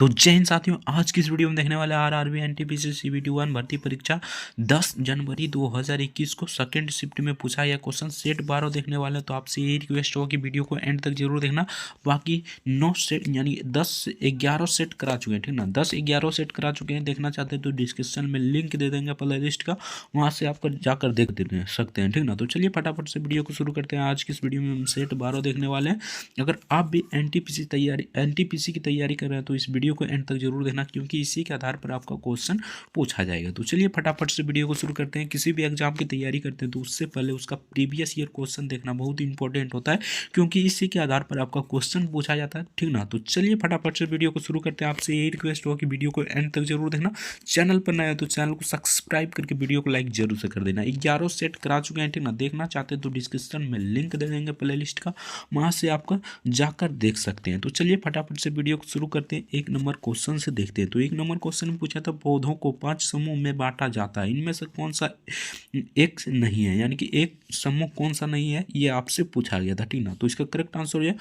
तो जय हिंद साथियों, आज की इस वीडियो में देखने वाले आरआरबी एनटीपीसी सीबीटी 1 भर्ती परीक्षा 10 जनवरी 2021 को सेकंड शिफ्ट में पूछा गया क्वेश्चन सेट 12 देखने वाले हैं। तो आपसे यही रिक्वेस्ट होगा कि वीडियो को एंड तक जरूर देखना। बाकी 9 सेट यानी 10-11 सेट करा चुके हैं, ठीक ना। 10-11 सेट करा चुके हैं। देखना चाहते हैं तो डिस्क्रिप्शन में लिंक दे देंगे प्ले लिस्ट का, वहाँ से आप जाकर देख सकते हैं, ठीक ना। तो चलिए फटाफट से वीडियो को शुरू करते हैं। आज की इस वीडियो में हम सेट 12 देखने वाले हैं। अगर आप भी एनटीपीसी की तैयारी कर रहे हैं तो इस वीडियो को एंड तक जरूर देखना, क्योंकि इसी के आधार पर आपका क्वेश्चन पूछा जाएगा। तो चलिए फटाफट से वीडियो को शुरू करते हैं। किसी भी एग्जाम की तैयारी करते हैं तो उससे पहले उसका प्रीवियस ईयर क्वेश्चन देखना बहुत ही इंपॉर्टेंट होता है, क्योंकि इसी के आधार पर आपका क्वेश्चन पूछा जाता है, ठीक ना। तो चलिए फटाफट से वीडियो को शुरू करते हैं। आपसे यही रिक्वेस्ट होगा कि वीडियो को एंड तक जरूर देखना। चैनल पर नया है तो चैनल को सब्सक्राइब करके वीडियो को लाइक जरूर से कर देना। 11 सेट करा चुके हैं, ठीक ना। देखना चाहते हैं तो डिस्क्रिप्शन में लिंक दे देंगे प्ले लिस्ट का, वहाँ से आपका जाकर देख सकते हैं। तो चलिए फटाफट से वीडियो को शुरू करते हैं। एक नंबर क्वेश्चन से देखते हैं। तो एक नंबर क्वेश्चन में पूछा था पौधों को 5 समूह में बांटा जाता है, इनमें से कौन सा एक नहीं है, यानी कि एक समूह कौन सा नहीं है, ये आपसे पूछा गया था, ठीक ना। तो इसका करेक्ट आंसर हो जाए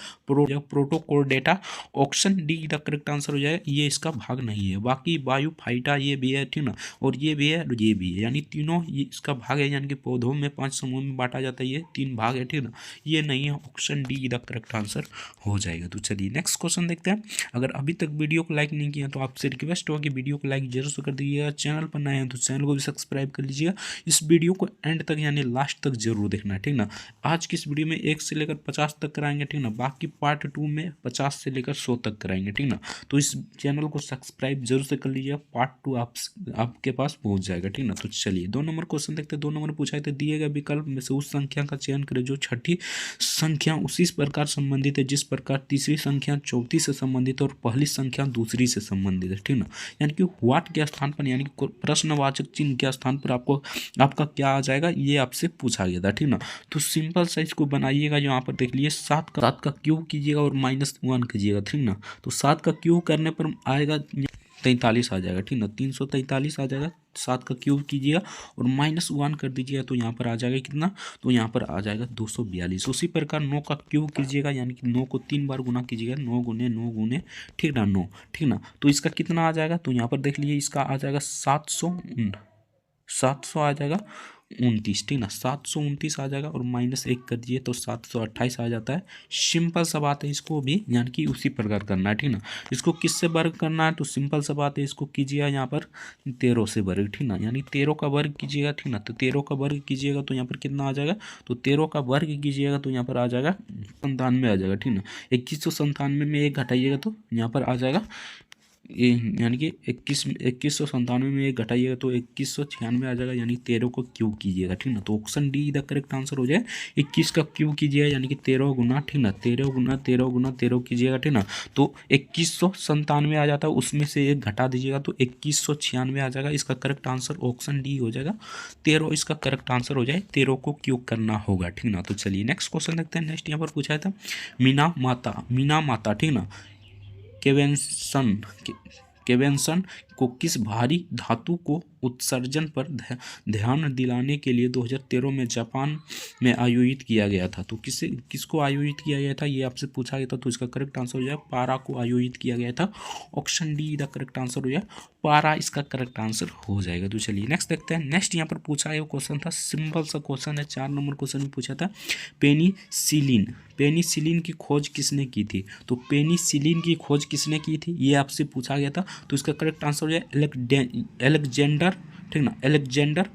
protochordata. Option D the correct answer हो जाए, ये इसका भाग नहीं है। बाकी बायोफाइटा ये भी है, ठीक ना, और ये भी है और ये भी है, यानी तीनों ये इसका भाग है। यानी कि पौधों में 5 समूह में बांटा जाता है, ये 3 भाग है, ठीक ना। ये नहीं है, option D the correct answer हो जाएगा। तो चलिए नेक्स्ट क्वेश्चन देखते हैं। अगर अभी तक वीडियो को लाइक नहीं किया तो आपसे रिक्वेस्ट होगा कि वीडियो को लाइक जरूर से कर दीजिएगा। चैनल पर नए हैं तो चैनल को भी सब्सक्राइब कर लीजिएगा। इस वीडियो को एंड तक यानी लास्ट तक जरूर देखना है, ठीक ना। आज की इस वीडियो में 1 से लेकर 50 तक कराएंगे, ठीक ना। बाकी पार्ट 2 में 50 से लेकर 100 तक कराएंगे, ठीक ना। तो इस चैनल को सब्सक्राइब जरूर से कर लीजिएगा। पार्ट 2 आपके पास पहुंच जाएगा, ठीक ना। तो चलिए 2 नंबर क्वेश्चन देखते हैं। 2 नंबर पूछा है, दिए गए विकल्प में से उस संख्या का चयन करें जो छठी संख्या उसी प्रकार संबंधित है जिस प्रकार तीसरी संख्या चौथी से संबंधित है और पहली संख्या दूसरी से संबंधित है, ठीक ना। यानी कि व्हाट के स्थान पर, यानी कि प्रश्नवाचक चिन्ह के स्थान पर आपका क्या आ जाएगा, ये आपसे पूछा गया था, ठीक ना। तो सिंपल सा इसको बनाइएगा। यहाँ पर देख लीजिए 7 का क्यूब कीजिएगा और -1 कीजिएगा, ठीक ना। तो 7 का क्यूब करने पर आएगा 43 आ जाएगा, ठीक ना। 343 आ जाएगा। 7 का क्यूब कीजिएगा और -1 कर दीजिएगा तो यहाँ पर आ जाएगा कितना, तो यहाँ पर आ जाएगा 242। उसी प्रकार 9 का क्यूब कीजिएगा, यानी कि 9 को 3 बार गुना कीजिएगा, 9 गुने 9 गुने, ठीक ना, 9, ठीक ना। तो इसका कितना आ जाएगा, तो यहाँ पर देख लीजिए इसका आ जाएगा 700 आ जाएगा 29, ठीक ना। 729 आ जाएगा और -1 कर दिए तो 728 आ जाता है। सिंपल सा बात है, इसको भी यानी कि उसी प्रकार करना है, ठीक ना। इसको किससे वर्ग करना है, तो सिंपल सा बात है, इसको कीजिएगा यहाँ पर 13 से वर्ग, ठीक ना। यानी 13 का वर्ग कीजिएगा, ठीक ना। तो 13 का वर्ग कीजिएगा तो यहाँ पर कितना आ जाएगा, तो 13 का वर्ग कीजिएगा तो यहाँ पर आ जाएगा 97 आ जाएगा, ठीक ना। 2197 में 1 घटाइएगा तो यहाँ पर आ जाएगा यानी कि 2197 में 1 घटाइएगा तो 2196 आ जाएगा, यानी 13 को क्यूब कीजिएगा, ठीक ना। तो option D the correct answer हो जाए। 21 का क्यूब कीजिएगा, यानी कि 13 गुना, ठीक ना, 13 गुना 13 गुना 13 कीजिएगा, ठीक ना। तो 2197 आ जाता है, उसमें से 1 घटा दीजिएगा तो 2196 आ जाएगा। इसका करेक्ट आंसर ऑप्शन डी हो जाएगा। 13 इसका करेक्ट आंसर हो जाए। 13 को क्यूब करना होगा, ठीक ना। तो चलिए नेक्स्ट क्वेश्चन देखते हैं। नेक्स्ट यहाँ पर पूछा था मीना माता, ठीक ना, केवेंसन को किस भारी धातु को उत्सर्जन पर ध्यान दिलाने के लिए 2013 में जापान में आयोजित किया गया था। तो किसको आयोजित किया गया था, ये आपसे पूछा गया था। तो इसका करेक्ट आंसर हो जाए पारा को आयोजित किया गया था। Option D the correct answer हो जाए पारा, इसका करेक्ट आंसर हो जाएगा। तो चलिए नेक्स्ट देखते हैं। नेक्स्ट यहाँ पर पूछा गया क्वेश्चन था, सिंपल सा क्वेश्चन है। 4 नंबर क्वेश्चन में पूछा था पेनिसिलिन की खोज किसने की थी। तो पेनिसिलिन की खोज किसने की थी, ये आपसे पूछा गया था। तो इसका करेक्ट आंसर हो जाए अलेक्जेंडर, ठीक ना, अलेक्जेंडर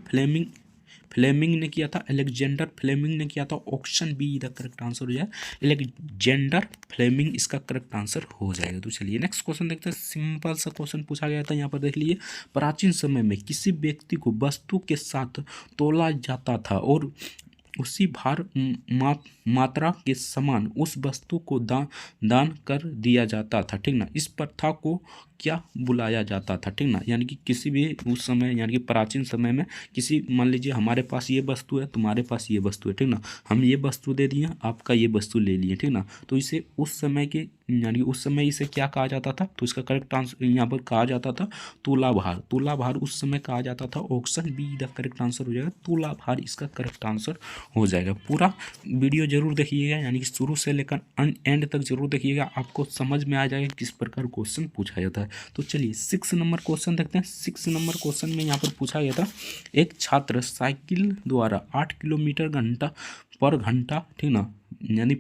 फ्लेमिंग ने किया था। अलेक्जेंडर फ्लेमिंग ने किया था। Option B the correct answer हो जाए अलेक्जेंडर फ्लेमिंग, इसका करेक्ट आंसर हो जाएगा। तो चलिए नेक्स्ट क्वेश्चन देखते हैं। सिंपल सा क्वेश्चन पूछा गया था। यहाँ पर देख लीजिए, प्राचीन समय में किसी व्यक्ति को वस्तु के साथ तोला जाता था और उसी भार मात्रा के समान उस वस्तु को दान कर दिया जाता था, ठीक ना। इस प्रथा को क्या बुलाया जाता था, ठीक ना। यानी कि किसी भी उस समय, यानी कि प्राचीन समय में किसी, मान लीजिए हमारे पास ये वस्तु है, तुम्हारे पास ये वस्तु है, ठीक ना। हम ये वस्तु दे दिए, आपका ये वस्तु ले लिए, ठीक ना। तो इसे उस समय के यानी कि उस समय इसे क्या कहा जाता था, तो इसका करेक्ट आंसर यहाँ पर कहा जाता था तुलाभार। तुलाभार उस समय कहा जाता था option B the correct answer हो जाएगा, तुलाभार इसका करेक्ट आंसर हो जाएगा। पूरा वीडियो जरूर देखिएगा, यानी कि शुरू से लेकर एंड तक जरूर देखिएगा, आपको समझ में आ जाएगा किस प्रकार क्वेश्चन पूछा जाता है। तो चलिए 6 नंबर क्वेश्चन देखते हैं। 6 नंबर क्वेश्चन में यहाँ पर पूछा गया था, एक छात्र साइकिल द्वारा 8 किलोमीटर घंटा पर घंटा, ठीक ना, यानी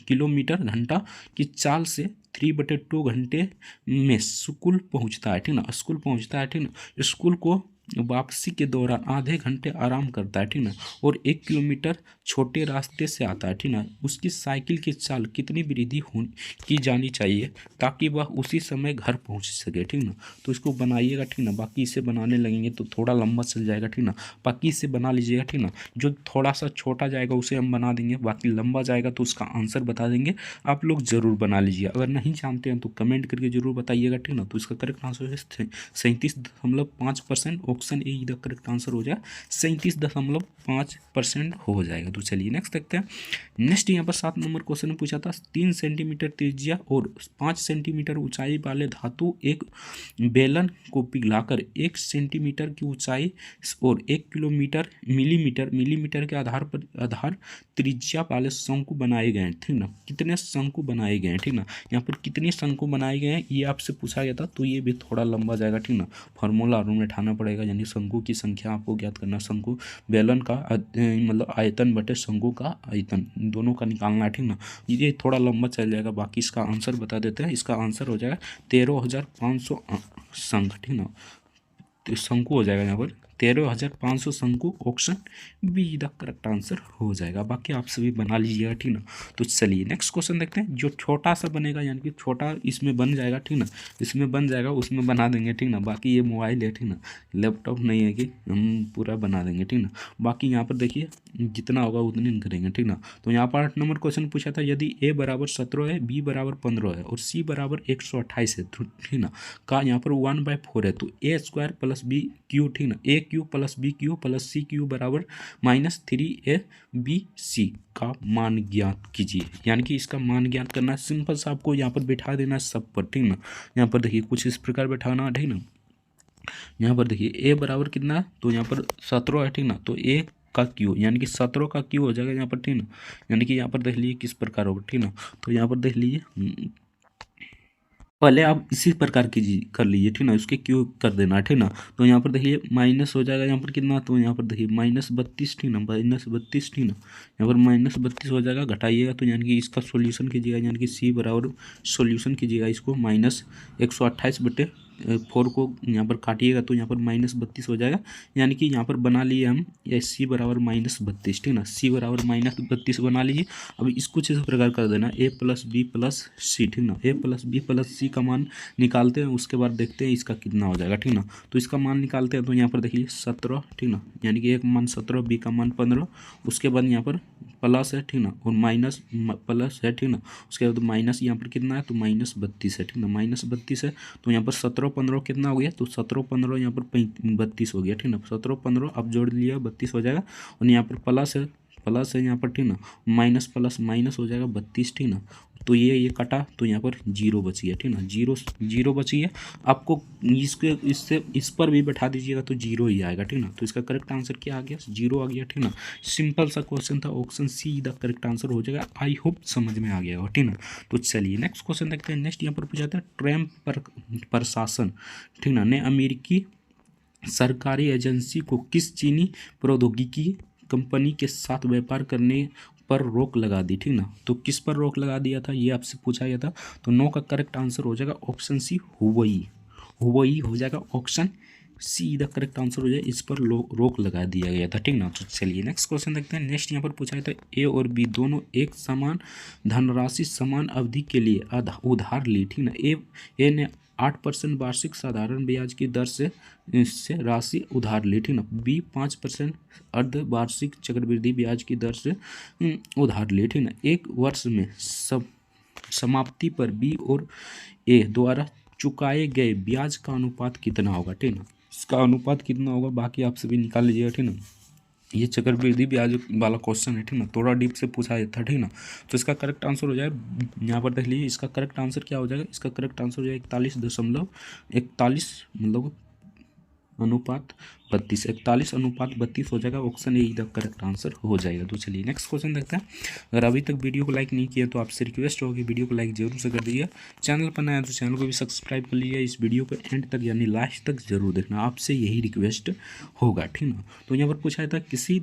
किलोमीटर घंटा की चाल से 3/2 घंटे में स्कूल पहुंचता है, ठीक ना, स्कूल पहुंचता है, ठीक ना। स्कूल को वापसी के दौरान आधे घंटे आराम करता है, ठीक ना, और 1 किलोमीटर छोटे रास्ते से आता है, ठीक ना। उसकी साइकिल की चाल कितनी वृद्धि की जानी चाहिए ताकि वह उसी समय घर पहुंच सके, ठीक ना। तो इसको बनाइएगा, ठीक ना, बाकी इसे बनाने लगेंगे तो थोड़ा लंबा चल जाएगा, ठीक ना। बाकी इसे बना लीजिएगा, ठीक ना। जो थोड़ा सा छोटा जाएगा उसे हम बना देंगे, बाकी लंबा जाएगा तो उसका आंसर बता देंगे। आप लोग ज़रूर बना लीजिए, अगर नहीं जानते हैं तो कमेंट करके ज़रूर बताइएगा, ठीक ना। तो इसका करेक्ट आंसर है 37.5%, ऑप्शन ए इधर करेक्ट आंसर हो जाए, 37.5% हो जाएगा। तो चलिए नेक्स्ट देखते हैं। नेक्स्ट यहाँ पर 7 नंबर क्वेश्चन में पूछा था, 3 सेंटीमीटर त्रिज्या और 5 सेंटीमीटर ऊंचाई वाले धातु एक बेलन को पिघलाकर 1 सेंटीमीटर की ऊंचाई और 1 किलोमीटर मिलीमीटर के आधार त्रिज्या वाले शंकु बनाए गए हैं, ठीक ना। कितने शंकु बनाए गए हैं, ठीक ना, यहाँ पर कितने शंकु बनाए गए हैं ये आपसे पूछा गया था, तो ये भी थोड़ा लंबा जाएगा, ठीक ना। फॉर्मूला रूम में ठाना पड़ेगा, यानी शंकु की संख्या आपको ज्ञात करना, शंकु बेलन का मतलब आयतन बटे शंकु का आयतन, दोनों का निकालना है, ठीक ना। ये थोड़ा लंबा चल जाएगा, बाकी इसका आंसर बता देते हैं। इसका आंसर हो जाएगा 13,500 शंख, ठीक ना। तो शंकु हो जाएगा यहाँ पर 13,500 शंकु, option B the correct answer हो जाएगा। बाकी आप सभी बना लीजिएगा, ठीक ना। तो चलिए नेक्स्ट क्वेश्चन देखते हैं। जो छोटा सा बनेगा, यानी कि छोटा इसमें बन जाएगा, ठीक ना, इसमें बन जाएगा उसमें बना देंगे, ठीक ना। बाकी ये मोबाइल है, ठीक ना, लैपटॉप नहीं है कि हम पूरा बना देंगे, ठीक ना। बाकी यहाँ पर देखिए जितना होगा उतने करेंगे, ठीक ना। तो यहाँ पर 8 नंबर क्वेश्चन पूछा था, यदि a बराबर 17 है, b बराबर 15 है और c बराबर 128 है, ठीक ना, का यहाँ पर 1/4 है, तो a² प्लस बी क्यू, ठीक ना, a Q plus B Q plus C Q बराबर -3ab का मान ज्ञात कीजिए। यानी कि इसका मान ज्ञात करना है, सिंपल सा आपको यहाँ पर बैठा देना है सब पर, ठीक ना। यहाँ पर देखिए कुछ इस प्रकार बैठाना, ठीक ना। यहाँ पर देखिए a बराबर कितना है, तो यहाँ पर 17 है, ठीक ना, तो a का क्यू यानी कि 17 का क्यू हो जाएगा यहाँ पर, ठीक ना। यानी कि यहाँ पर देख लीजिए किस प्रकार होगा, ठीक ना। तो यहाँ पर देख लीजिए पहले आप इसी प्रकार कीजिए कर लीजिए, ठीक ना, उसके क्यू कर देना, ठीक ना। तो यहाँ पर देखिए माइनस हो जाएगा यहाँ पर कितना, तो यहाँ पर देखिए -32, ठीक ना, -32, ठीक ना। यहाँ पर -32 हो जाएगा, घटाइएगा तो यानी कि इसका सॉल्यूशन कीजिएगा, यानी कि सी बराबर सॉल्यूशन कीजिएगा इसको -128/4 को यहाँ पर काटिएगा तो यहाँ पर -32 हो जाएगा। यानी कि यहाँ पर बना लिए हम या सी बराबर -32, ठीक ना, सी बराबर -32 बना लीजिए। अब इसको इस प्रकार कर देना a + b + c, ठीक ना, a + b + c का मान निकालते हैं, उसके बाद देखते हैं इसका कितना हो जाएगा, ठीक ना। तो इसका मान निकालते हैं, तो यहाँ पर देखिए 17, ठीक ना, यानी कि a का मान 17, b का मान 15, उसके बाद यहाँ पर प्लस है, ठीक ना, और माइनस प्लस है, ठीक ना। उसके बाद माइनस यहाँ पर कितना है, तो -32 है, ठीक ना, -32 है। तो यहाँ पर 17 15 कितना हो गया, तो 17 15 यहाँ पर 32 हो गया, ठीक ना। 17 15 अब जोड़ लिया 32 हो जाएगा, और यहाँ पर प्लस है यहाँ पर, ठीक ना, माइनस प्लस माइनस हो जाएगा 32, ठीक ना। तो ये कटा तो यहाँ पर 0 बच गया, ठीक ना, 0 बच गया। आपको इससे इस पर भी बैठा दीजिएगा तो 0 ही आएगा, ठीक ना। तो इसका करेक्ट आंसर क्या आ गया, 0 आ गया, ठीक ना। सिंपल सा क्वेश्चन था, option see the correct answer हो जाएगा। आई होप समझ में आ गया हो, ठीक ना। तो चलिए नेक्स्ट क्वेश्चन देखते हैं। नेक्स्ट यहाँ पर पूछा था, ट्रम्प प्रशासन, ठीक ना, ने अमेरिकी सरकारी एजेंसी को किस चीनी प्रौद्योगिकी कंपनी के साथ व्यापार करने पर रोक लगा दी, ठीक ना। तो किस पर रोक लगा दिया था ये आपसे पूछा गया था। तो नो का करेक्ट आंसर हो जाएगा ऑप्शन सी, हुवई हो जाएगा, option see the correct answer हो जाए, इस पर रोक लगा दिया गया था, ठीक ना। तो चलिए नेक्स्ट क्वेश्चन देखते हैं। नेक्स्ट यहाँ पर पूछा गया था, ए और बी दोनों एक समान धनराशि समान अवधि के लिए उधार ली, ठीक ना। ए ने 8% वार्षिक साधारण ब्याज की दर से राशि उधार ली, ठीक ना। बी 5% अर्धवार्षिक चक्रवृद्धि ब्याज की दर से उधार ली, ठीक ना। एक वर्ष में समाप्ति पर बी और ए द्वारा चुकाए गए ब्याज का अनुपात कितना होगा, ठीक ना। इसका अनुपात कितना होगा बाकी आप सभी निकाल लीजिएगा, ठीक ना। ये चक्रवृद्धि ब्याज वाला क्वेश्चन है, ठीक ना, थोड़ा डीप से पूछा था, ठीक ना। तो इसका करेक्ट आंसर हो जाएगा, यहाँ पर देख लीजिए इसका करेक्ट आंसर क्या हो जाएगा। इसका करेक्ट आंसर हो जाएगा 41.41 मतलब अनुपात 32, 41:32 हो जाएगा। ऑप्शन ए इधर करेक्ट आंसर हो जाएगा। तो चलिए नेक्स्ट क्वेश्चन देखते हैं। अगर अभी तक वीडियो को लाइक नहीं किया तो आपसे रिक्वेस्ट होगी वीडियो को लाइक जरूर से कर दीजिए। चैनल पर नया तो चैनल को भी सब्सक्राइब कर लीजिए। इस वीडियो को एंड तक यानी लास्ट तक जरूर देखना, आपसे यही रिक्वेस्ट होगा, ठीक ना। तो यहाँ पर पूछा था किसी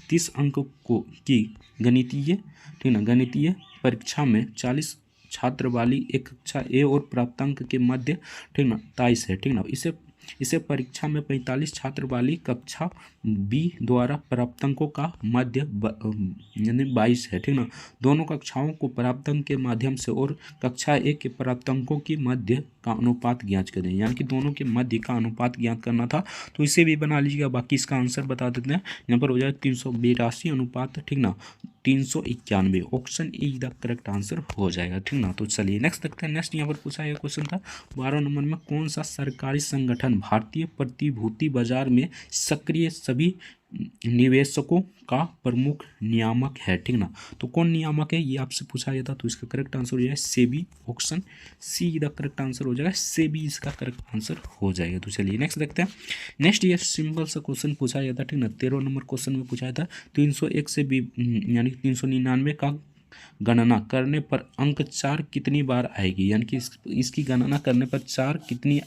30 अंक को की गणितीय, ठीक ना, गणितीय परीक्षा में 40 छात्र वाली एक कक्षा ए और प्राप्तांक के मध्य, ठीक ना, 23 है, ठीक ना। इसे परीक्षा में 45 छात्र वाली कक्षा बी द्वारा प्राप्तांकों का मध्य यानी 22 है, ठीक ना। दोनों कक्षाओं को प्राप्तांक के माध्यम से और कक्षा ए के प्राप्तांकों की मध्य का अनुपात ज्ञात करें, यानी कि दोनों के मध्य का अनुपात ज्ञात करना था। तो इसे भी बना लीजिएगा, बाकी इसका आंसर बता देते हैं। यहाँ पर हो जाएगा 382 अनुपात, ठीक ना, 391। Option A the correct answer हो जाएगा, ठीक ना। तो चलिए नेक्स्ट देखते हैं। नेक्स्ट यहाँ पर पूछा गया क्वेश्चन था 12 नंबर में, कौन सा सरकारी संगठन भारतीय प्रतिभूति बाजार में सक्रिय सभी निवेशकों का प्रमुख नियामक है, ठीक ना। तो कौन नियामक है ये आपसे पूछा गया था। तो इसका करेक्ट आंसर हो जाएगा SEBI. Option see the correct answer हो जाएगा, सेबी इसका करेक्ट आंसर हो जाएगा। तो चलिए नेक्स्ट देखते हैं। नेक्स्ट ये सिंपल सा क्वेश्चन पूछा गया था, ठीक ना। 13 नंबर क्वेश्चन में पूछा था 301 से यानी 399 का गणना करने पर अंक 4 कितनी बार आएगी, यानी कि इसकी गणना करने पर 4 कितनी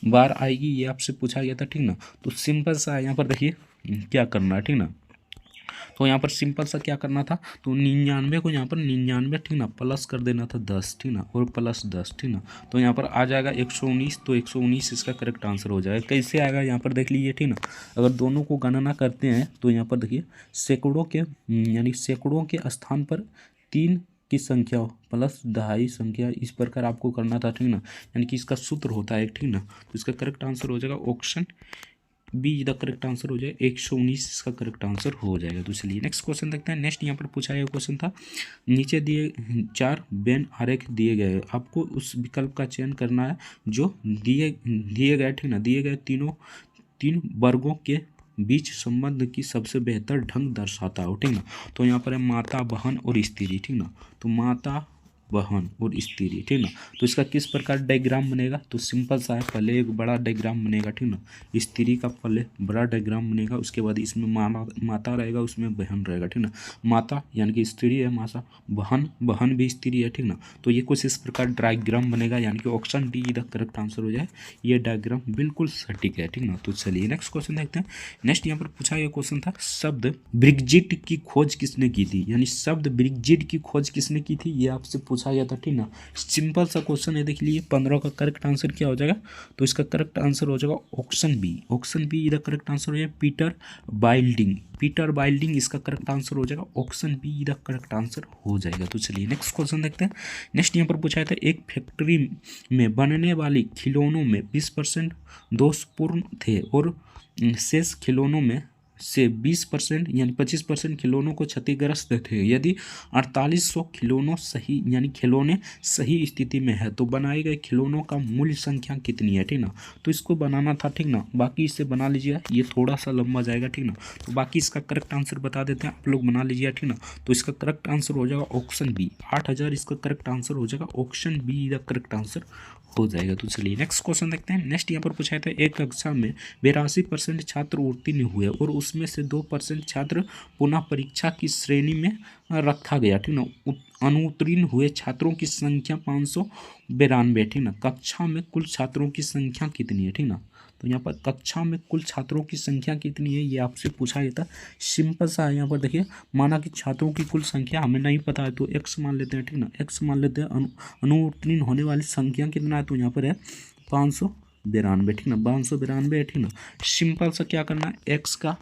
बार आएगी ये आपसे पूछा गया था, ठीक ना। तो सिंपल सा यहाँ पर देखिए क्या करना है, ठीक ना। तो यहाँ पर सिंपल सा क्या करना था, तो 99 को यहाँ पर 99, ठीक ना, प्लस कर देना था 10, ठीक ना, और प्लस 10, ठीक ना। तो यहाँ पर आ जाएगा 119। तो 119 इसका करेक्ट आंसर हो जाएगा। कैसे आएगा यहाँ पर देख लीजिए, ठीक ना। अगर दोनों को गणना करते हैं तो यहाँ पर देखिए सैकड़ों के यानी सैकड़ों के स्थान पर 3 की संख्या प्लस 2.5 संख्या, इस प्रकार आपको करना था, ठीक ना। यानी कि इसका सूत्र होता है, ठीक ना। तो इसका करेक्ट आंसर हो जाएगा option B the correct answer हो जाए 119 इसका करेक्ट आंसर हो जाएगा। तो चलिए नेक्स्ट क्वेश्चन देखते हैं। नेक्स्ट यहाँ पर पूछा गया क्वेश्चन था, नीचे दिए 4 वेन आरेख दिए गए, आपको उस विकल्प का चयन करना है जो दिए गए, ठीक ना, दिए गए तीन वर्गों के बीच संबंध की सबसे बेहतर ढंग दर्शाता हो, ठीक ना। तो यहाँ पर है माता, बहन और स्त्री, ठीक ना। तो माता, बहन और स्त्री, ठीक ना। तो इसका किस प्रकार डायग्राम बनेगा, तो सिंपल सा है, पहले एक बड़ा डायग्राम बनेगा, ठीक ना। स्त्री का पहले बड़ा डायग्राम बनेगा, उसके बाद इसमें माता रहेगा, उसमें बहन रहेगा, ठीक ना। माता यानी कि स्त्री है, माता, बहन भी स्त्री है, ठीक ना। तो ये कुछ इस प्रकार डायग्राम बनेगा, यानी कि option D the correct answer हो जाए। ये डायग्राम बिल्कुल सटीक है, ठीक ना। तो चलिए नेक्स्ट क्वेश्चन देखते हैं। नेक्स्ट यहाँ पर पूछा गया क्वेश्चन था, शब्द ब्रिग्जिट की खोज किसने की थी, यानी शब्द ब्रिग्जिट की खोज किसने की थी ये आपसे पूछा गया था, ठीक ना। सिंपल सा क्वेश्चन है, देख लीजिए 15 का करेक्ट आंसर क्या हो जाएगा। तो इसका करेक्ट आंसर हो जाएगा ऑप्शन बी। ऑप्शन बी इधर करेक्ट आंसर हो जाएगा पीटर बाइल्डिंग। पीटर बाइल्डिंग इसका करेक्ट आंसर हो जाएगा, ऑप्शन बी इधर करेक्ट आंसर हो जाएगा। तो चलिए नेक्स्ट क्वेश्चन देखते हैं। नेक्स्ट यहाँ पर पूछा था, एक फैक्ट्री में बनने वाली खिलौनों में 20% दोषपूर्ण थे और शेष खिलौनों में से 20% यानी 25% खिलौनों को क्षतिग्रस्त थे। यदि 4800 खिलौने सही स्थिति में है तो बनाए गए खिलौनों का मूल्य संख्या कितनी है, ठीक ना। तो इसको बनाना था, ठीक ना, बाकी इसे बना लीजिए, ये थोड़ा सा लंबा जाएगा, ठीक ना। तो बाकी इसका करेक्ट आंसर बता देते हैं, आप लोग बना लीजिए, ठीक ना। तो इसका करेक्ट आंसर हो जाएगा ऑप्शन बी, 8000 इसका करेक्ट आंसर हो जाएगा, option B the correct answer हो जाएगा। तो चलिए नेक्स्ट क्वेश्चन देखते हैं। नेक्स्ट यहाँ पर पूछा था, एक कक्षा में 82% छात्र उत्तीर्ण हुए और उसमें से 2% छात्र पुनः परीक्षा की श्रेणी में रखा गया, ठीक ना। अनुत्तीर्ण हुए छात्रों की संख्या 592, ठीक ना। कक्षा में कुल छात्रों की संख्या कितनी है, ठीक ना। तो यहाँ पर कक्षा में कुल छात्रों की संख्या कितनी है ये आपसे पूछा गया था। सिंपल सा है, यहाँ पर देखिए माना कि छात्रों की कुल संख्या हमें नहीं पता है तो x मान लेते हैं, ठीक ना। x मान लेते हैं, अनुत्तीर्ण होने वाली संख्या कितना है, तो यहाँ पर है 592, ठीक ना, 592 है, ठीक ना। सिंपल सा क्या करना है, x का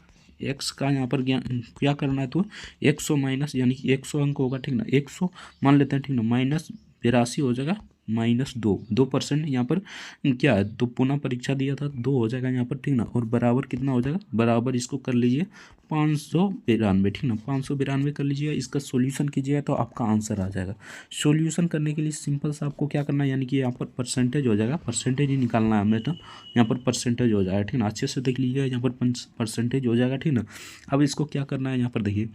यहाँ पर क्या करना है, तो 100 माइनस यानी कि 100 अंक होगा, ठीक ना। 100 मान लेते हैं, ठीक ना, -82 हो जाएगा -2% यहाँ पर क्या है, तो पुनः परीक्षा दिया था 2 हो जाएगा यहाँ पर, ठीक ना। और बराबर कितना हो जाएगा, बराबर इसको कर लीजिए 592, ठीक ना। 592 कर लीजिएगा, इसका सॉल्यूशन कीजिएगा तो आपका आंसर आ जाएगा। सॉल्यूशन करने के लिए सिंपल सा आपको क्या करना है, यानी कि यहाँ पर परसेंटेज हो जाएगा, परसेंटेज ही निकालना है हमें, तो यहाँ पर परसेंटेज हो जाएगा, ठीक ना। अच्छे से देख लीजिएगा, यहाँ पर परसेंटेज हो जाएगा, ठीक ना। अब इसको क्या करना है, यहाँ पर देखिए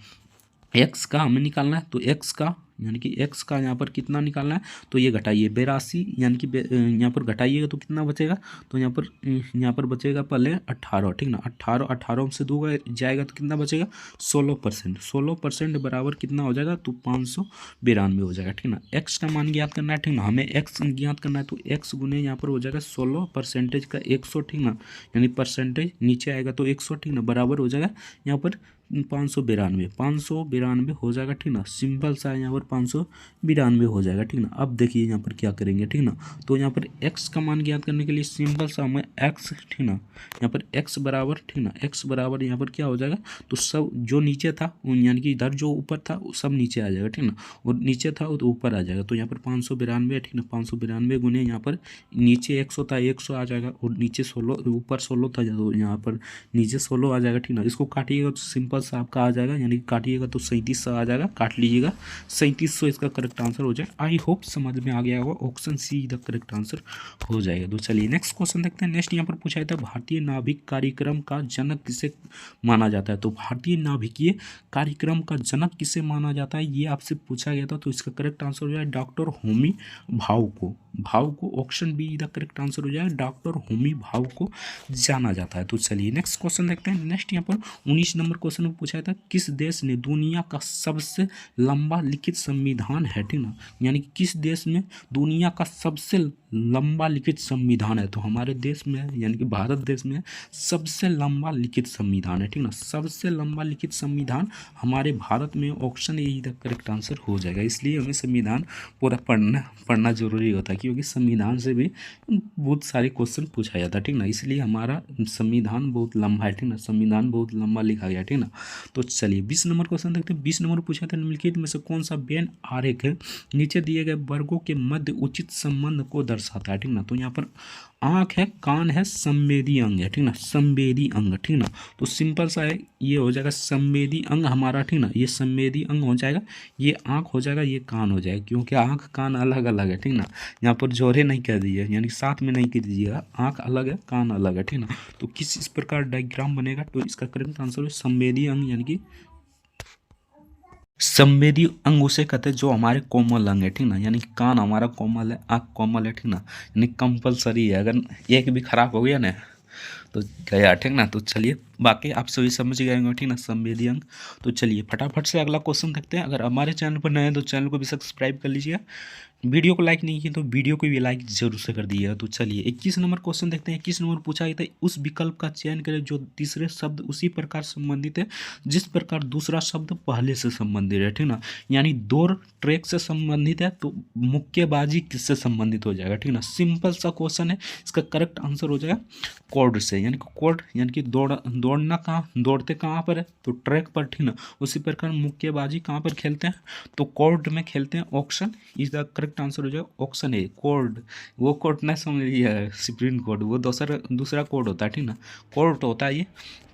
एक्स का हमें निकालना है, तो एक्स का यानी कि एक्स का यहाँ पर कितना निकालना है, तो ये घटाइए 82, यानी कि यहाँ पर घटाइएगा तो कितना बचेगा, तो यहाँ पर बचेगा पहले 18, ठीक ना। 18 से 2 जाएगा तो कितना बचेगा, 16%। 16% बराबर कितना हो जाएगा, तो 592 हो जाएगा, ठीक ना। एक्स का मान ज्ञात करना है, ठीक ना, हमें एक्स ज्ञात करना है, तो एक्स गुने यहाँ पर हो जाएगा 16% का 100, ठीक ना, यानी परसेंटेज नीचे आएगा तो 100, ठीक ना, बराबर हो जाएगा यहाँ पर 592 हो जाएगा, ठीक ना। सिंपल सा है, यहाँ पर 592 हो जाएगा, ठीक ना। अब देखिए यहाँ पर क्या करेंगे, ठीक ना, तो यहाँ पर x का मान ज्ञात करने के लिए सिंपल सा हमें x, ठीक ना, यहाँ पर x बराबर, ठीक ना, x बराबर यहाँ पर क्या हो जाएगा, तो सब जो नीचे था यानी कि इधर जो ऊपर था वो सब नीचे आ जाएगा, ठीक ना, और नीचे था वो तो ऊपर आ जाएगा, तो यहाँ पर 592, ठीक ना। 592 गुने यहाँ पर नीचे 100 था, 100 आ जाएगा, और नीचे 16, ऊपर 16 था, तो यहाँ पर नीचे 16 आ जाएगा, ठीक ना। इसको काटिएगा तो सिंपल सा आपका आ जाएगा, यानी कि काटिएगा तो 3700 आ जाएगा, काट लीजिएगा 3700 इसका करेक्ट आंसर हो जाएगा। आई होप समझ में आ गया होगा, option see the correct answer हो जाएगा। तो चलिए नेक्स्ट क्वेश्चन देखते हैं। नेक्स्ट यहाँ पर पूछा था भारतीय नाभिक कार्यक्रम का जनक किसे माना जाता है, तो भारतीय नाभिकीय कार्यक्रम का जनक किसे माना जाता है, ये आपसे पूछा गया था, तो इसका करेक्ट आंसर हो जाएगा डॉक्टर होमी भाऊ को। Option B the correct answer हो जाएगा, डॉक्टर होमी भाऊ को जाना जाता है। तो चलिए नेक्स्ट क्वेश्चन देखते हैं। नेक्स्ट यहाँ पर 19 नंबर क्वेश्चन में पूछा था किस देश ने दुनिया का सबसे लंबा लिखित संविधान है, ठीक ना, यानी कि किस देश में दुनिया का सबसे लंबा लिखित संविधान है, तो हमारे देश में यानी कि भारत देश में सबसे लंबा लिखित संविधान है, ठीक ना। सबसे लंबा लिखित संविधान हमारे भारत में, option A the correct answer हो जाएगा। इसलिए हमें संविधान पूरा पढ़ना जरूरी होता है, क्योंकि संविधान से भी बहुत सारे क्वेश्चन पूछा जाता है, ठीक ना। इसलिए हमारा संविधान बहुत लंबा है, ठीक ना, संविधान बहुत लंबा लिखा गया, ठीक ना। तो चलिए 20 नंबर क्वेश्चन देखते हैं। 20 नंबर पूछा था निम्नलिखित में से कौन सा वेन आरेख है नीचे दिए गए वर्गों के मध्य उचित संबंध को दर्शाता है, ठीक ना। तो यहाँ पर आँख है, कान है, संवेदी अंग है, ठीक ना, संवेदी अंग, ठीक ना। तो सिंपल सा है, ये हो जाएगा संवेदी अंग हमारा, ठीक ना, ये संवेदी अंग हो जाएगा, ये आँख हो जाएगा, ये कान हो जाएगा, क्योंकि आँख कान अलग अलग है, ठीक ना। यहाँ पर जोड़े नहीं कर दीजिए, यानी साथ में नहीं कर दीजिएगा, आँख अलग है, कान अलग है, ठीक ना। तो किस इस प्रकार डायग्राम बनेगा, तो इसका करेक्ट आंसर है संवेदी अंग, यानी कि संवेदी अंग उसे कहते हैं जो हमारे कोमल अंग है, ठीक ना, यानी कि कान हमारा कोमल है, आँख कोमल है, ठीक ना, यानी कंपलसरी है, अगर एक भी खराब हो गया ना तो गया, ठीक ना। तो चलिए बाकी आप सभी समझ गए होंगे, ठीक ना, संवेदी अंग। तो चलिए फटाफट से अगला क्वेश्चन देखते हैं। अगर हमारे चैनल पर नए हैं तो चैनल को भी सब्सक्राइब कर लीजिए, वीडियो को लाइक नहीं किया तो वीडियो को भी लाइक जरूर से कर दिएगा। तो चलिए 21 नंबर क्वेश्चन देखते हैं। 21 नंबर पूछा गया था उस विकल्प का चयन करें जो तीसरे शब्द उसी प्रकार संबंधित है जिस प्रकार दूसरा शब्द पहले से संबंधित है, ठीक ना। यानी दौड़ ट्रैक से संबंधित है तो मुक्केबाजी किससे संबंधित हो जाएगा, ठीक ना। सिंपल सा क्वेश्चन है, इसका करेक्ट आंसर हो जाएगा कोर्ड से, यानी कि कोर्ड यानी कि दौड़ना कहाँ, दौड़ते कहाँ पर है, तो ट्रैक पर, ठीक ना। उसी प्रकार मुक्केबाजी कहाँ पर खेलते हैं, तो कोर्ट में खेलते हैं। Option is the correct answer हो जाएगा ऑप्शन ए कोर्ट। वो कोर्ट ना समझ लिया सुप्रीम कोर्ट, वो दूसरा कोर्ट होता है, ठीक ना। कोर्ट होता है ये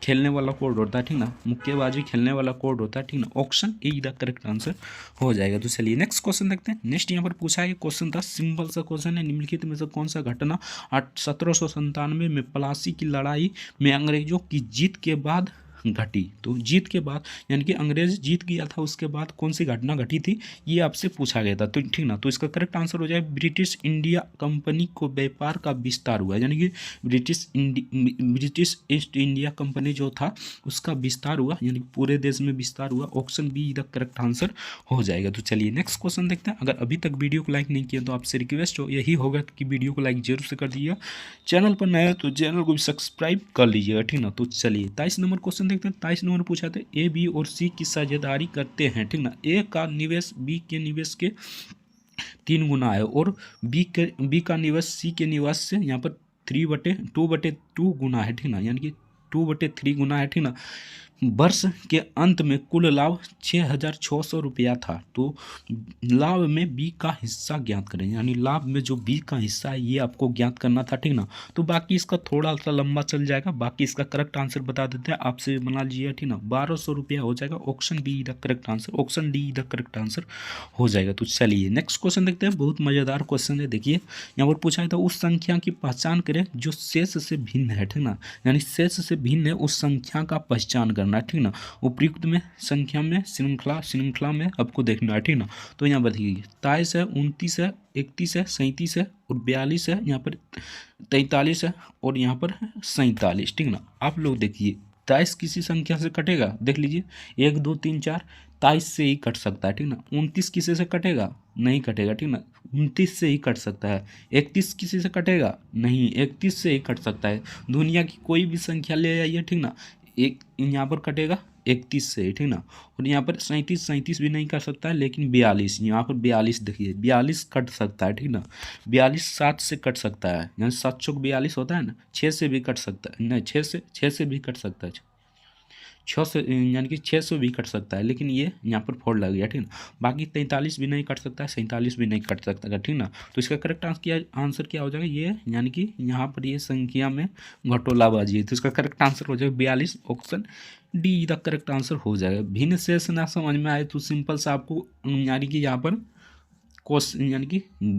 खेलने वाला कोर्ट होता है, ठीक ना, मुक्केबाजी खेलने वाला कोर्ट होता है, ठीक ना। Option A the correct answer हो जाएगा। तो चलिए नेक्स्ट क्वेश्चन देखते हैं। नेक्स्ट यहाँ पर पूछा है क्वेश्चन था, सिंपल सा क्वेश्चन है, निम्नलिखित में से कौन सा घटना 1797 में प्लासी की लड़ाई में अंग्रेजों की जीत के बाद घटी, तो जीत के बाद यानी कि अंग्रेज जीत गया था उसके बाद कौन सी घटना घटी थी, ये आपसे पूछा गया था, तो ठीक ना। तो इसका करेक्ट आंसर हो जाए ब्रिटिश इंडिया कंपनी को व्यापार का विस्तार हुआ, यानी कि ब्रिटिश ईस्ट इंडिया कंपनी जो था उसका विस्तार हुआ, यानी पूरे देश में विस्तार हुआ। Option B the correct answer हो जाएगा। तो चलिए नेक्स्ट क्वेश्चन देखते हैं। अगर अभी तक वीडियो को लाइक नहीं किया तो आपसे रिक्वेस्ट हो यही होगा कि वीडियो को लाइक जरूर से कर दीजिएगा, चैनल पर नया है तो चैनल को भी सब्सक्राइब कर लीजिएगा, ठीक ना। तो चलिए 23 नंबर क्वेश्चन देखते हैं। 23 नंबर पूछा था ए बी और सी की साझेदारी करते हैं, ठीक ना। ए का निवेश बी के निवेश के 3 गुना है और बी का निवेश सी के निवेश से यहाँ पर 3/2 गुना है, ठीक ना, यानी कि 2/3 गुना है, ठीक ना। वर्ष के अंत में कुल लाभ 6,600 रुपया था। तो लाभ में बी का हिस्सा ज्ञात करें, यानी लाभ में जो बी का हिस्सा है ये आपको ज्ञात करना था, ठीक ना। तो बाकी इसका थोड़ा सा लंबा चल जाएगा, बाकी इसका करेक्ट आंसर बता देते हैं, आपसे बना लीजिए, ठीक ना। 1,200 रुपया हो जाएगा। Option D the correct answer, option D the correct answer हो जाएगा। तो चलिए नेक्स्ट क्वेश्चन देखते हैं, बहुत मज़ेदार क्वेश्चन है। देखिए यहाँ पर पूछा था उस संख्या की पहचान करें जो शेष से भिन्न है, ठीक ना, यानी शेष से भिन्न है उस संख्या का पहचान करना, ठीक ना। उपयुक्त में संख्या में श्रृंखला में आपको देखना है, ठीक ना। तो यहाँ बताइए 23 है, 29 है, 31 है, 37 है और 42 है, यहाँ पर 43 है और यहाँ पर 47, ठीक ना। आप लोग देखिए 23 किसी संख्या से कटेगा, देख लीजिए 1 2 3 4, 23 से ही कट सकता है, ठीक ना। 29 किसी से कटेगा, नहीं कटेगा, ठीक ना। 29 से ही कट सकता है। 31 किसी से कटेगा, नहीं, 31 से ही कट सकता है। दुनिया की कोई भी संख्या ले आइए, ठीक ना, एक यहाँ पर कटेगा 31 से, ठीक ना। और यहाँ पर 37 भी नहीं कर सकता है, लेकिन 42, यहाँ पर 42 देखिए 42 कट सकता है, ठीक ना। 42 7 से कट सकता है, यानी 7 चौक 42 होता है ना, 6 से भी कट सकता है, नहीं 6 से भी कट सकता है, 6 से, यानी कि 600 भी कट सकता है, लेकिन ये यहाँ पर 4 लग गया, ठीक ना। बाकी 43 भी नहीं कट सकता है, 47 भी नहीं कट सकता है, ठीक ना। तो इसका करेक्ट आंसर क्या हो जाएगा, ये यानी कि यहाँ पर ये संख्या में घटोलाबाजी है, तो इसका करेक्ट आंसर हो जाएगा 42, option D the correct answer हो जाएगा। भिन्न शेष ना समझ में आए तो सिंपल सा आपको यानी कि यहाँ पर क्वेश्चन यानी कि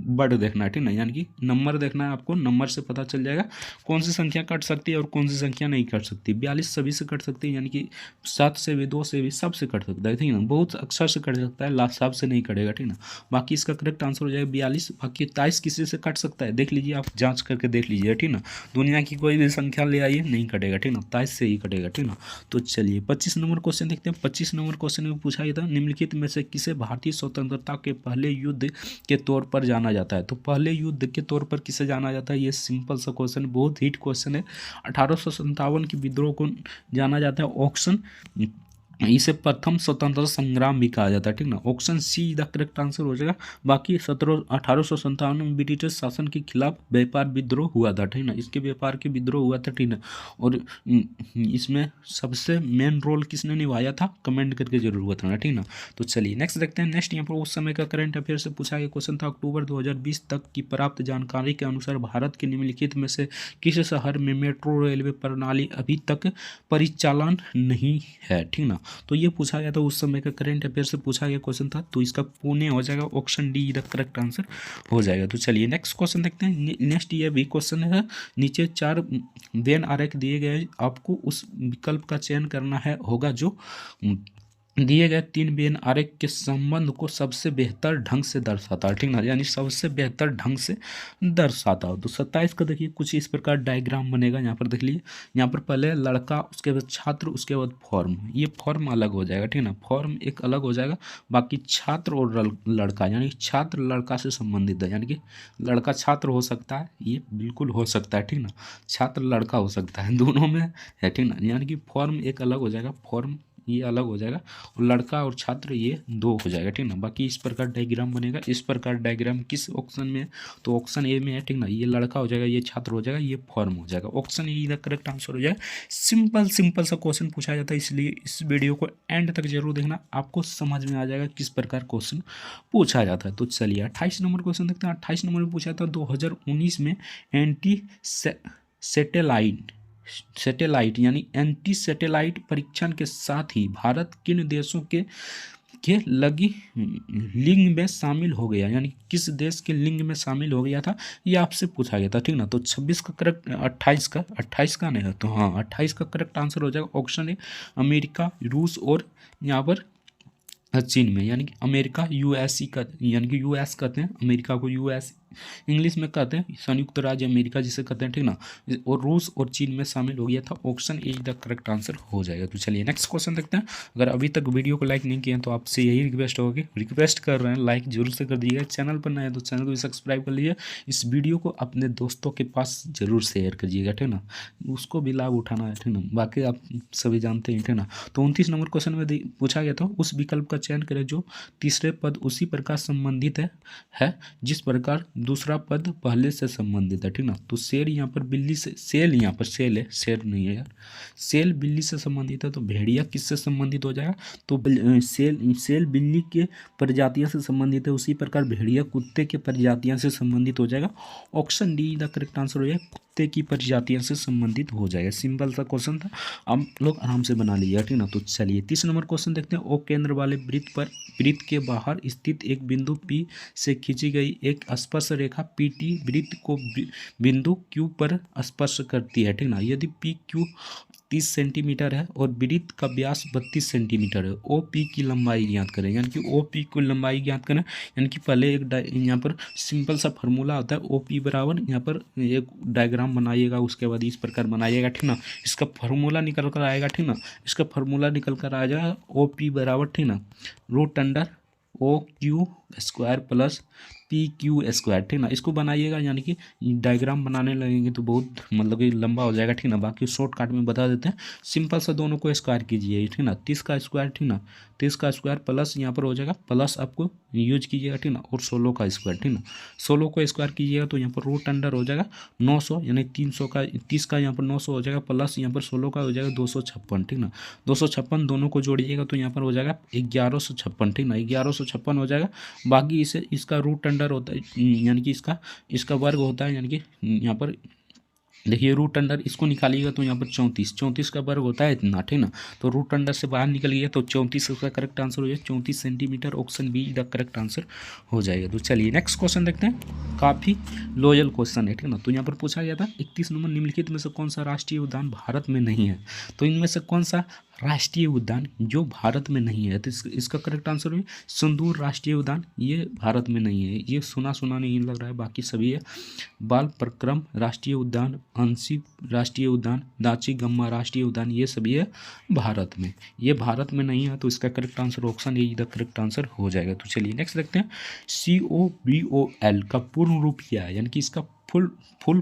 वर्ड देखना है, ठीक ना, यानी कि नंबर देखना है आपको। नंबर से पता चल जाएगा कौन सी संख्या कट सकती है और कौन सी संख्या नहीं कट सकती। 42 सभी से कट सकती है, यानी कि 7 से भी, 2 से भी, सब से कट सकता है, ठीक ना। बहुत अक्षर से कट सकता है, लास्ट सब से नहीं कटेगा, ठीक ना। बाकी इसका करेक्ट आंसर हो जाएगा 42। बाकी 23 किसी से कट सकता है, देख लीजिए, आप जाँच करके देख लीजिए, ठीक ना। दुनिया की कोई भी संख्या ले आइए, नहीं कटेगा, ठीक ना, 23 से ही कटेगा, ठीक ना। तो चलिए 25 नंबर क्वेश्चन देखते हैं। 25 नंबर क्वेश्चन में पूछा गया था निम्नलिखित में से किसे भारतीय स्वतंत्रता के पहले युद्ध के तौर पर जाना जाता है। तो पहले युद्ध के तौर पर किसे जाना जाता है, ये सिंपल सा क्वेश्चन, बहुत हिट क्वेश्चन है। 1857 के विद्रोह को जाना जाता है, ऑप्शन इसे प्रथम स्वतंत्रता संग्राम भी कहा जाता है, ठीक ना। Option see the correct answer हो जाएगा। बाकी 1857 में ब्रिटिश शासन के खिलाफ व्यापार विद्रोह हुआ था, ठीक ना, इसके व्यापार के विद्रोह हुआ था, ठीक ना। और इसमें सबसे मेन रोल किसने निभाया था, कमेंट करके जरूर बताना, ठीक ना। तो चलिए नेक्स्ट देखते हैं। नेक्स्ट यहाँ पर उस समय का करंट अफेयर से पूछा गया क्वेश्चन था, अक्टूबर 2020 तक की प्राप्त जानकारी के अनुसार भारत के निम्नलिखित में से किस शहर में मेट्रो रेलवे प्रणाली अभी तक परिचालन नहीं है, ठीक ना। तो ये पूछा गया था, उस समय का करंट अफेयर से पूछा गया क्वेश्चन था, तो इसका पुणे हो जाएगा, option D the correct answer हो जाएगा। तो चलिए नेक्स्ट क्वेश्चन देखते हैं। नेक्स्ट ये भी क्वेश्चन है, नीचे 4 वेन आरेख दिए गए, आपको उस विकल्प का चयन करना है होगा जो दिए गए 3 वेन आरेख के संबंध को सबसे बेहतर ढंग से दर्शाता है, ठीक ना, यानी सबसे बेहतर ढंग से दर्शाता हो। तो 27 का देखिए कुछ इस प्रकार डायग्राम बनेगा, यहाँ पर देख लीजिए, यहाँ पर पहले लड़का, उसके बाद छात्र, उसके बाद फॉर्म, ये फॉर्म अलग हो जाएगा, ठीक ना, फॉर्म एक अलग हो जाएगा। बाकी छात्र और लड़का, यानी छात्र लड़का से संबंधित है, यानी कि लड़का छात्र हो सकता है, ये बिल्कुल हो सकता है, ठीक ना, छात्र लड़का हो सकता है, दोनों में है, ठीक ना, यानी कि फॉर्म एक अलग हो जाएगा, फॉर्म ये अलग हो जाएगा, और लड़का और छात्र ये 2 हो जाएगा, ठीक ना। बाकी इस प्रकार डायग्राम बनेगा। इस प्रकार डायग्राम किस ऑप्शन में है, तो ऑप्शन ए में है, ठीक ना, ये लड़का हो जाएगा, ये छात्र हो जाएगा, ये फॉर्म हो जाएगा, option A the correct answer हो जाएगा। सिंपल सा क्वेश्चन पूछा जाता है, इसलिए इस वीडियो को एंड तक जरूर देखना, आपको समझ में आ जाएगा किस प्रकार क्वेश्चन पूछा जाता है। तो चलिए 28 नंबर क्वेश्चन देखते हैं। 28 नंबर में पूछा था 2019 में एंटी सैटेलाइट यानी एंटी सैटेलाइट परीक्षण के साथ ही भारत किन देशों के लगी लिंग में शामिल हो गया, यानी किस देश के लिंग में शामिल हो गया था, ये आपसे पूछा गया था, ठीक ना। तो 26 का करेक्ट, 28 का नहीं है, तो हाँ 28 का करेक्ट आंसर हो जाएगा, ऑप्शन ए अमेरिका, रूस और यहाँ पर चीन में, यानी कि अमेरिका यूएसई का, यानी कि यूएस कहते हैं अमेरिका को, यूएस इंग्लिश में कहते हैं संयुक्त राज्य अमेरिका जिसे कहते हैं, ठीक ना, और रूस और चीन में शामिल हो गया था, option A the correct answer हो जाएगा। तो चलिए नेक्स्ट क्वेश्चन देखते हैं। अगर अभी तक वीडियो को लाइक नहीं किए हैं तो आपसे यही रिक्वेस्ट होगी, रिक्वेस्ट कर रहे हैं, लाइक जरूर से कर दीजिएगा, चैनल पर नए हैं तो चैनल को भी सब्सक्राइब कर लीजिए, इस वीडियो को अपने दोस्तों के पास जरूर शेयर करिएगा, ठीक ना, उसको भी लाभ उठाना है, ठीक ना, बाकी आप सभी जानते हैं, ठीक ना। तो 29 नंबर क्वेश्चन में पूछा गया था, उस विकल्प का चयन करें जो तीसरे पद उसी प्रकार संबंधित है जिस प्रकार दूसरा पद पहले से संबंधित है, ठीक ना। तो शेर यहाँ पर बिल्ली से, सेल यहाँ पर सेल है, शेर नहीं है यार। सेल बिल्ली से संबंधित है, तो भेड़िया किससे संबंधित हो जाएगा, तो सेल बिल्ली के प्रजातियों से संबंधित है, उसी प्रकार भेड़िया कुत्ते के प्रजातियों से संबंधित हो जाएगा। Option D the correct answer हो जाएगा, कुत्ते की प्रजातियों से संबंधित हो जाएगा। सिंपल सा क्वेश्चन था, आप लोग आराम से बना लीजिए, ठीक ना। तो चलिए 30 नंबर क्वेश्चन देखते हैं। ओ केंद्र वाले वृत्त के बाहर स्थित एक बिंदु P से खींची गई एक स्पर्श रेखा PT वृत्त को बिंदु Q पर स्पर्श करती है, ठीक ना। यदि PQ 30 सेंटीमीटर है और वृत्त का व्यास 32 सेंटीमीटर है, OP की लंबाई ज्ञात करें, यानी कि OP की लंबाई ज्ञात करें। यानी कि पहले एक यहाँ पर सिंपल सा फार्मूला होता है, OP बराबर यहाँ पर एक डायग्राम बनाइएगा, उसके बाद इस प्रकार बनाइएगा, ठीक ना। इसका फार्मूला निकल कर आएगा, ठीक ना। इसका फार्मूला निकल कर आ जाएगा OP बराबर, ठीक ना, √under OQ square plus PQ square, ठीक ना। इसको बनाइएगा, यानी कि डायग्राम बनाने लगेंगे तो बहुत मतलब कि लंबा हो जाएगा, ठीक ना। बाकी शॉर्टकट में बता देते हैं, सिंपल सा दोनों को स्क्वायर कीजिए, ठीक ना। 30 का स्क्वायर, ठीक ना, 30 का स्क्वायर प्लस यहाँ पर हो जाएगा, प्लस आपको यूज कीजिएगा, ठीक ना, और 16 का स्क्वायर, ठीक ना। 16 को स्क्वायर कीजिएगा तो यहाँ पर √अंडर हो जाएगा 900, यानी 300 का 30 का यहाँ पर 900 हो जाएगा, प्लस यहाँ पर 16 का हो जाएगा 256, ठीक ना। 256 दोनों को जोड़िएगा तो यहाँ पर हो जाएगा 1156, ठीक ना, 1156 हो जाएगा। बाकी इसे इसका √अंडर होता है, यानी कि इसका वर्ग होता है, यानी कि यहाँ पर देखिए √अंडर इसको निकालिएगा तो यहाँ पर 34 का वर्ग होता है इतना, ठीक ना। तो √अंडर से बाहर निकल गया तो 34 का करेक्ट आंसर हो जाएगा, 34 centimetre. Option B the correct answer हो जाएगा। तो चलिए नेक्स्ट क्वेश्चन देखते हैं, काफ़ी लॉयल क्वेश्चन है, ठीक ना। तो यहाँ पर पूछा गया था 31 नंबर, निम्नलिखित में से कौन सा राष्ट्रीय उद्यान भारत में नहीं है। तो इनमें से कौन सा राष्ट्रीय उद्यान जो भारत में नहीं है, तो इसका करेक्ट आंसर है सिंदूर राष्ट्रीय उद्यान, ये भारत में नहीं है, ये सुना नहीं लग रहा है, बाकी सभी है। बाल प्रक्रम राष्ट्रीय उद्यान, अंशी राष्ट्रीय उद्यान, दाची गम्मा राष्ट्रीय उद्यान, ये सभी है भारत में, ये भारत में नहीं है। तो इसका correct answer option A the correct answer हो जाएगा। तो चलिए नेक्स्ट देखते हैं, COBOL का पूर्ण रूप क्या है, यानी कि इसका फुल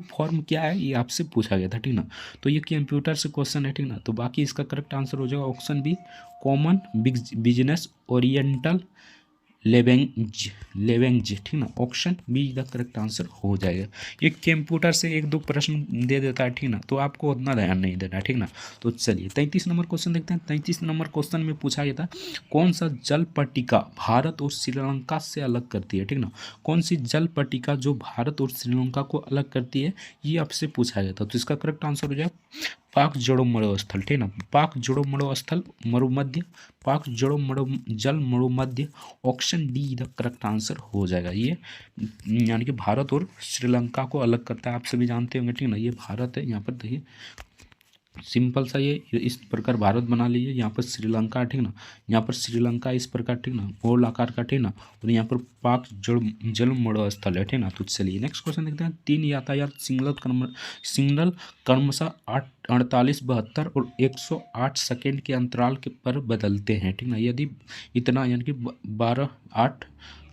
फॉर्म क्या है, ये आपसे पूछा गया था, ठीक ना। तो ये कंप्यूटर से क्वेश्चन है, ठीक ना। तो बाकी इसका करेक्ट आंसर हो जाएगा option B, common business oriented language, ठीक ना। Option B the correct answer हो जाएगा। ये कंप्यूटर से 1-2 प्रश्न दे देता है, ठीक ना, तो आपको उतना ध्यान नहीं देना, ठीक ना। तो चलिए 33 नंबर क्वेश्चन देखते हैं। 33 नंबर क्वेश्चन में पूछा गया था, कौन सा जल पट्टिका भारत और श्रीलंका से अलग करती है, ठीक ना। कौन सी जल पट्टिका जो भारत और श्रीलंका को अलग करती है, ये आपसे पूछा गया था। तो इसका करेक्ट आंसर हो जाए पाक जोड़ो मरुस्थल, ठीक ना। पाक जोड़ो मरुस्थल मरुमध्य, पाक जोड़ो जल मरुमध्य, option D the correct answer हो जाएगा। ये यानी कि भारत और श्रीलंका को अलग करता है, आप सभी जानते होंगे, ठीक ना। ये भारत है, यहाँ पर देखिए सिंपल सा ये इस प्रकार भारत बना लीजिए, यहाँ पर श्रीलंका, ठीक ना, यहाँ पर श्रीलंका इस प्रकार, ठीक ना, गोल आकार का, ठीक ना, और यहाँ पर पाक जल मरुस्थल है, ठीक ना। तो चलिए नेक्स्ट क्वेश्चन देखते हैं। 3 यातायात सिग्नल क्रमशः 48, 72 और 108 सेकेंड के अंतराल पर बदलते हैं, ठीक ना। यदि इतना यानी कि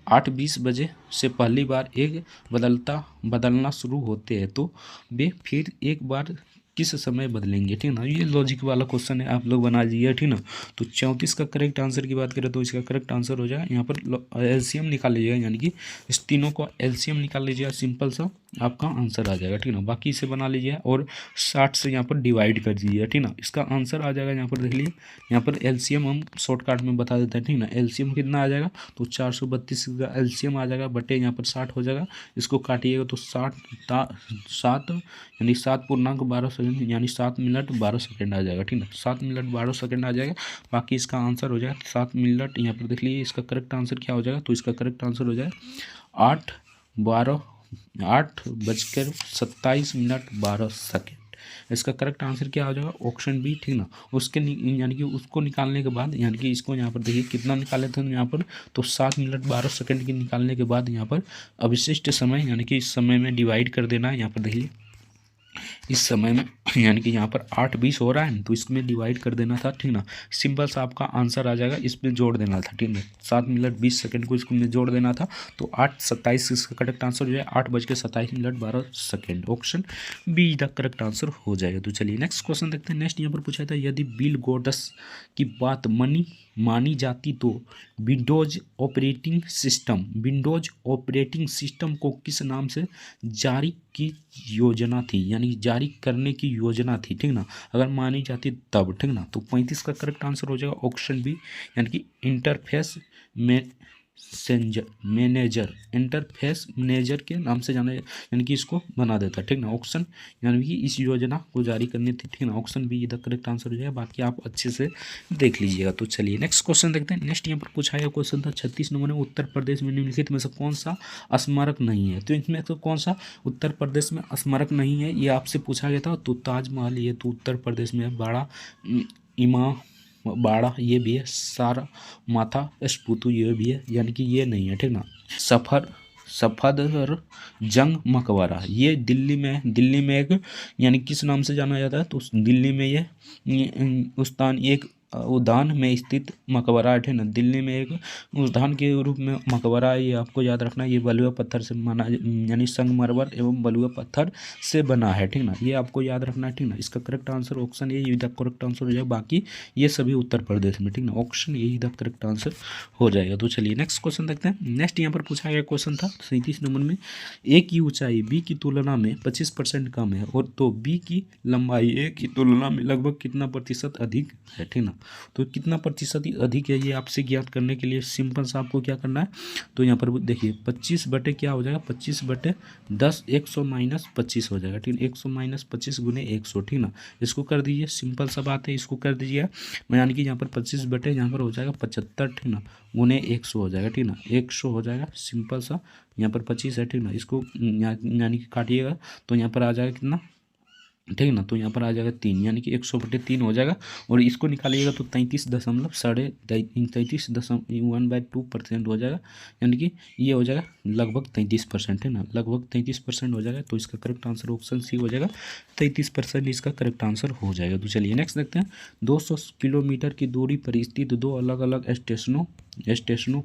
8:20 बजे से पहली बार एक बदलना शुरू होते हैं तो वे फिर एक बार किस समय बदलेंगे, ठीक ना। ये लॉजिक वाला क्वेश्चन है, आप लोग बना लीजिए, ठीक ना। तो 34 का करेक्ट आंसर की बात करें तो इसका करेक्ट आंसर हो जाए, यहाँ पर एलसीएम निकाल लीजिएगा, यानी कि इस तीनों को एलसीएम निकाल लीजिएगा, सिंपल सा आपका आंसर आ जाएगा, ठीक ना। बाकी इसे बना लीजिए और 60 से यहाँ पर डिवाइड कर दीजिए, ठीक ना। इसका आंसर आ जाएगा, यहाँ पर देख लीजिए, यहाँ पर एलसीएम हम शॉर्टकट में बता देते हैं, ठीक ना। एलसीएम कितना आ जाएगा, तो 432 का एलसीएम आ जाएगा, बटे यहाँ पर 60 हो जाएगा, इसको काटिएगा तो 7 यानी 7.12 सेकेंड, यानी 7 मिनट 12 सेकेंड आ जाएगा, ठीक ना। 7 मिनट 12 सेकेंड आ जाएगा। बाकी इसका आंसर हो जाएगा 7 मिनट, यहाँ पर देख लीजिए इसका करेक्ट आंसर क्या हो जाएगा, तो इसका करेक्ट आंसर हो जाएगा 8:27 इसका करेक्ट आंसर क्या हो जाएगा, ऑप्शन बी, ठीक ना। उसके यानी कि उसको निकालने के बाद, यानी कि इसको यहाँ पर देखिए कितना निकाले थे यहाँ पर, तो 7 मिनट 12 सेकेंड के निकालने के बाद यहाँ पर अवशिष्ट समय, यानी कि इस समय में डिवाइड कर देना है। यहाँ पर देखिए इस समय में यानी कि यहाँ पर 8:20 हो रहा है, तो इसमें डिवाइड कर देना था, ठीक ना। सिंपल सा आपका आंसर आ जाएगा, इसमें जोड़ देना था, ठीक है। 7 मिनट 20 सेकेंड को इसमें जोड़ देना था, तो 8:27 इसका करेक्ट आंसर हो जाए, 8:27 option B the correct answer हो जाएगा। तो चलिए नेक्स्ट क्वेश्चन देखते हैं। नेक्स्ट यहाँ पर पूछा था, यदि बिल गेट्स की बात मनी मानी जाती तो विंडोज ऑपरेटिंग सिस्टम को किस नाम से जारी की योजना थी, यानी जारी करने की योजना थी, ठीक ना, अगर मानी जाती तब, ठीक ना। तो 35 का करेक्ट आंसर हो जाएगा ऑप्शन बी, यानी कि इंटरफेस मैनेजर के नाम से जाना, यानी कि इसको बना देता है, ठीक ना। ऑप्शन यानी कि इस योजना को जारी करनी थी, ठीक ना। ऑप्शन बी इधर करेक्ट आंसर हो जाएगा, बाकी आप अच्छे से देख लीजिएगा। तो चलिए नेक्स्ट क्वेश्चन देखते हैं। नेक्स्ट यहाँ पर पूछा गया क्वेश्चन था 36 नंबर में, उत्तर प्रदेश में निम्नलिखित में से कौन सा स्मारक नहीं है। तो इसमें तो कौन सा उत्तर प्रदेश में स्मारक नहीं है, ये आपसे पूछा गया था। तो ताजमहल ये तो उत्तर प्रदेश में है, बाड़ा इमा बाड़ा ये भी है, सारा माथा स्पुतु ये भी है, यानी कि ये नहीं है, ठीक ना। सफदर जंग मकबरा ये दिल्ली में एक, यानी किस नाम से जाना जाता है, तो दिल्ली में ये उस्तान एक उद्यान में स्थित मकबरा है, ठीक ना। दिल्ली में एक उद्यान के रूप में मकबरा है, ये आपको याद रखना है। ये बलुआ पत्थर से बना, यानी संगमरमर एवं बलुआ पत्थर से बना है, ठीक ना। ये आपको याद रखना है, ठीक ना। इसका करेक्ट आंसर ऑप्शन ये इधर करेक्ट आंसर हो जाएगा, बाकी ये सभी उत्तर प्रदेश में, ठीक ना। ऑप्शन ये इधर करेक्ट आंसर हो जाएगा। तो चलिए नेक्स्ट क्वेश्चन देखते हैं। नेक्स्ट यहाँ पर पूछा गया क्वेश्चन था 37 नंबर में, ए की ऊंचाई बी की तुलना में 25% कम है, और तो बी की लंबाई ए की तुलना में लगभग कितना प्रतिशत अधिक है, ठीक ना। तो कितना प्रतिशत अधिक है, ये आपसे ज्ञात करने के लिए सिंपल सा आपको क्या करना है, तो यहाँ पर देखिए 25 बटे क्या हो जाएगा, 25 बटे 10, 100 माइनस 25 हो जाएगा, ठीक है। 100 माइनस 25 गुने 100, ठीक ना। इसको कर दीजिए, सिंपल सा बात है, इसको कर दीजिए, यानी कि यहाँ पर 25 बटे यहाँ पर हो जाएगा 75, ठीक ना, गुने 100 हो जाएगा, ठीक ना। 100 हो जाएगा, सिंपल सा। यहाँ पर 25 है, ठीक ना। इसको यानी कि काटिएगा तो यहाँ पर आ जाएगा कितना, ठीक ना। तो यहाँ पर आ जाएगा 3, यानी कि 100 बटे 3 हो जाएगा, और इसको निकालिएगा तो 33.1/2% हो जाएगा, यानी कि ये हो जाएगा लगभग 33%, है ना, लगभग 33% हो जाएगा। तो इसका करेक्ट आंसर ऑप्शन सी हो जाएगा, 33% इसका करेक्ट आंसर हो जाएगा। तो चलिए नेक्स्ट देखते हैं। 200 किलोमीटर की दूरी पर स्थित दो अलग अलग स्टेशनों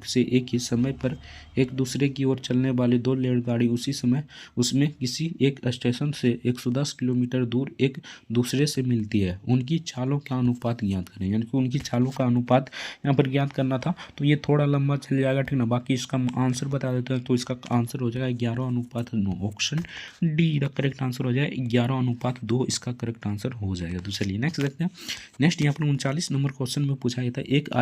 से एक ही समय पर एक दूसरे की ओर चलने वाली दो रेलगाड़ी उसी समय उसमें किसी एक स्टेशन से 110 किलोमीटर दूर एक दूसरे से मिलती है, उनकी चालों का अनुपात ज्ञात करें, यानी कि उनकी चालों का अनुपात यहाँ पर ज्ञात करना था। तो ये थोड़ा लंबा चल जाएगा, ठीक ना। बाकी इसका आंसर बता देते हैं, तो इसका आंसर हो जाएगा 11:9। Option D the correct answer हो जाएगा 11:2, इसका करेक्ट आंसर हो जाएगा। तो चलिए नेक्स्ट देखते हैं। नेक्स्ट यहाँ पर 39 नंबर क्वेश्चन में पूछा गया था, एक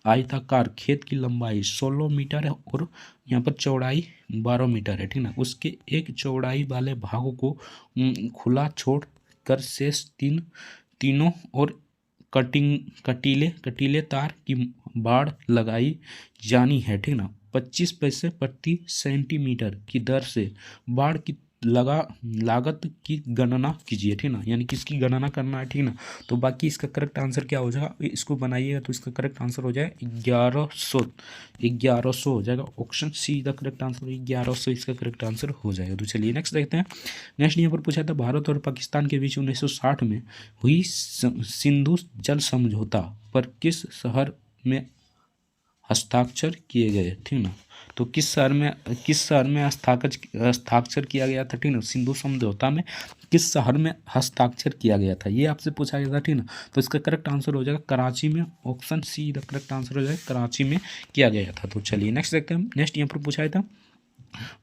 आयताकार खेत की लंबाई 16 मीटर है और यहाँ पर चौड़ाई 12 मीटर है, ठीक ना। उसके एक चौड़ाई वाले भागों को खुला छोड़ कर शेष तीनों और कटीले तार की बाड़ लगाई जानी है, ठीक ना। 25 पैसे प्रति सेंटीमीटर की दर से बाड़ की लागत की गणना कीजिए, ठीक ना, यानी कि इसकी गणना करना है, ठीक ना। तो बाकी इसका करेक्ट आंसर क्या हो जाएगा, इसको बनाइएगा तो इसका करेक्ट आंसर हो जाएगा 1100 हो जाएगा। Option see the correct answer, 1100 इसका करेक्ट आंसर हो जाएगा। तो चलिए नेक्स्ट देखते हैं। नेक्स्ट यहाँ पर पूछा था, भारत और पाकिस्तान के बीच 1960 में हुई सिंधु जल समझौता पर किस शहर में हस्ताक्षर किए गए, ठीक ना। तो किस शहर में हस्ताक्षर किया गया था, ठीक ना। सिंधु समझौता में किस शहर में हस्ताक्षर किया गया था, ये आपसे पूछा गया था, ठीक ना। तो इसका करेक्ट आंसर हो जाएगा कराची में। Option see the correct answer हो जाएगा, कराची में किया गया था। तो चलिए नेक्स्ट देखते हैं। नेक्स्ट यहाँ पर पूछा गया था,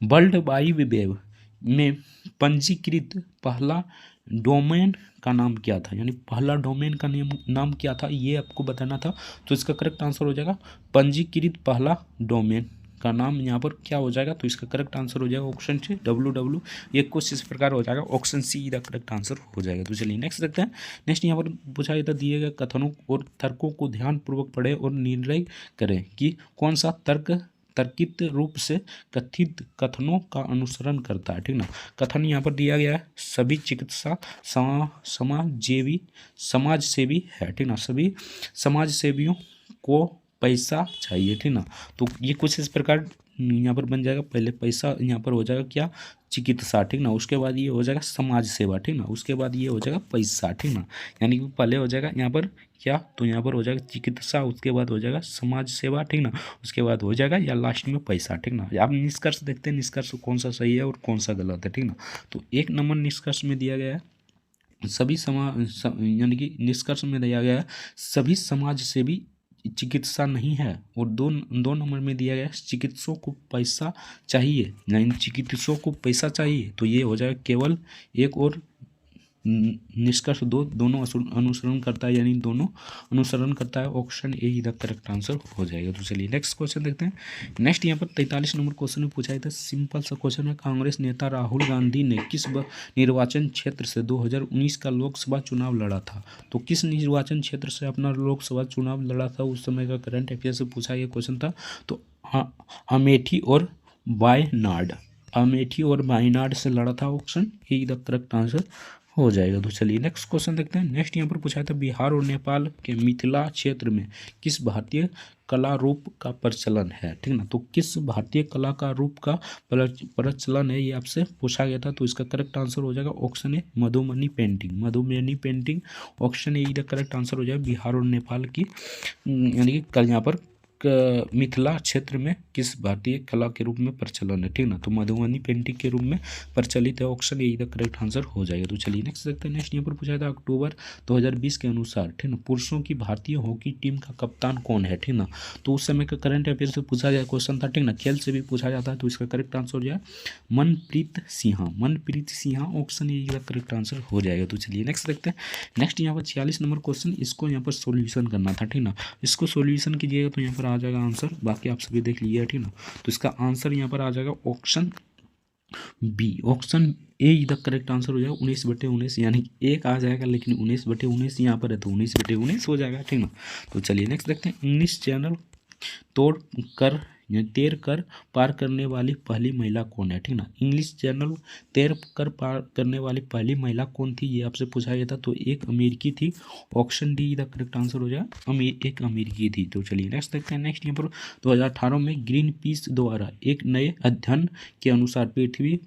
वर्ल्ड वाइड वेब में पंजीकृत पहला डोमेन का नाम क्या था, यानी पहला डोमेन का नाम क्या था, ये आपको बताना था। तो इसका करेक्ट आंसर हो जाएगा पंजीकृत पहला डोमेन का नाम यहाँ पर क्या हो जाएगा, तो इसका करेक्ट आंसर हो जाएगा ऑप्शन सी www। ये कुछ इस प्रकार हो जाएगा, option see the correct answer हो जाएगा। तो चलिए नेक्स्ट देखते हैं। नेक्स्ट यहाँ पर पूछा गया था, दिए गए कथनों और तर्कों को ध्यानपूर्वक पढ़ें और निर्णय करें कि कौन सा तर्कित रूप से कथित कथनों का अनुसरण करता है, ठीक ना। कथन यहाँ पर दिया गया है, सभी चिकित्सा समाज सेवी है, ठीक ना। सभी समाज सेवियों को पैसा चाहिए, ठीक ना। तो ये कुछ इस प्रकार यहाँ पर बन जाएगा। पहले पैसा यहाँ पर हो जाएगा क्या, चिकित्सा, ठीक ना। उसके बाद ये हो जाएगा समाज सेवा, ठीक ना। उसके बाद ये हो जाएगा पैसा, ठीक ना। यानी कि पहले हो जाएगा यहाँ पर क्या, तो यहाँ पर हो जाएगा चिकित्सा, उसके बाद हो जाएगा समाज सेवा, ठीक ना। उसके बाद हो जाएगा या लास्ट में पैसा, ठीक ना। आप निष्कर्ष देखते हैं, निष्कर्ष कौन सा सही है और कौन सा गलत है, ठीक ना। तो 1 नंबर निष्कर्ष में दिया गया है, यानी कि निष्कर्ष में दिया गया है, सभी समाज सेवी चिकित्सा नहीं है और दो नंबर में दिया गया है चिकित्सकों को पैसा चाहिए, यानी चिकित्सकों को पैसा चाहिए, तो ये हो जाएगा केवल एक और निष्कर्ष दोनों अनुसरण करता है, यानी दोनों अनुसरण करता है। Option A he the correct answer हो जाएगा। तो चलिए नेक्स्ट क्वेश्चन देखते हैं। नेक्स्ट यहाँ पर 43 नंबर क्वेश्चन में पूछा था, सिंपल सा क्वेश्चन है, कांग्रेस नेता राहुल गांधी ने किस निर्वाचन क्षेत्र से 2019 का लोकसभा चुनाव लड़ा था? तो किस निर्वाचन क्षेत्र से अपना लोकसभा चुनाव लड़ा था, उस समय का करंट अफेयर से पूछा यह क्वेश्चन था। तो अमेठी और वायनाड, अमेठी और वायनाड से लड़ा था। Option A the correct answer हो जाएगा। तो चलिए नेक्स्ट क्वेश्चन देखते हैं। नेक्स्ट यहाँ पर पूछा था, बिहार और नेपाल के मिथिला क्षेत्र में किस भारतीय कला रूप का प्रचलन है? ठीक ना, तो किस भारतीय कला का रूप का प्रचलन है, ये आपसे पूछा गया था। तो इसका करेक्ट आंसर हो जाएगा option A Madhubani painting, Madhubani painting. Option A the correct answer हो जाएगा। बिहार और नेपाल की यानी कि कल यहाँ पर मिथिला क्षेत्र में किस भारतीय कला के रूप में प्रचलन है? ठीक ना, तो मधुबनी पेंटिंग के रूप में प्रचलित है। Option A the correct answer हो जाएगा। तो चलिए नेक्स्ट देखते हैं। नेक्स्ट यहाँ पर पूछा था, अक्टूबर 2020 के अनुसार, ठीक ना, पुरुषों की भारतीय हॉकी टीम का कप्तान कौन है? ठीक ना, तो उस समय का करंट अफेयर से पूछा गया क्वेश्चन था। ठीक ना, खेल से भी पूछा जाता है। तो इसका करेक्ट आंसर हो जाए Manpreet Sinha, Manpreet Sinha. Option A the correct answer हो जाएगा। तो चलिए नेक्स्ट देखते हैं। नेक्स्ट यहाँ पर 46 नंबर क्वेश्चन, इसको यहाँ पर सोल्यूशन करना था। ठीक ना, इसको सोल्यूशन कीजिएगा तो यहाँ पर आ जाएगा आंसर, बाकी आप सभी देख लीजिए। ठीक ना, तो इसका आंसर यहाँ पर आ जाएगा option B, option A the correct answer हो जाएगा 19/19, यानी एक आ जाएगा लेकिन 19/19 यहाँ पर है तो 19/19 हो जाएगा। ठीक ना, तो चलिए नेक्स्ट देखते हैं। इंग्लिश चैनल तैर कर पार करने वाली पहली महिला कौन है? ठीक ना, इंग्लिश चैनल तैर कर पार करने वाली पहली महिला कौन थी, ये आपसे पूछा गया था। तो एक अमेरिकी थी। Option D the correct answer हो जाएगा एक अमेरिकी थी। तो चलिए नेक्स्ट देखते हैं। नेक्स्ट यहाँ पर 2018 में ग्रीन पीस द्वारा एक नए अध्ययन के अनुसार पृथ्वी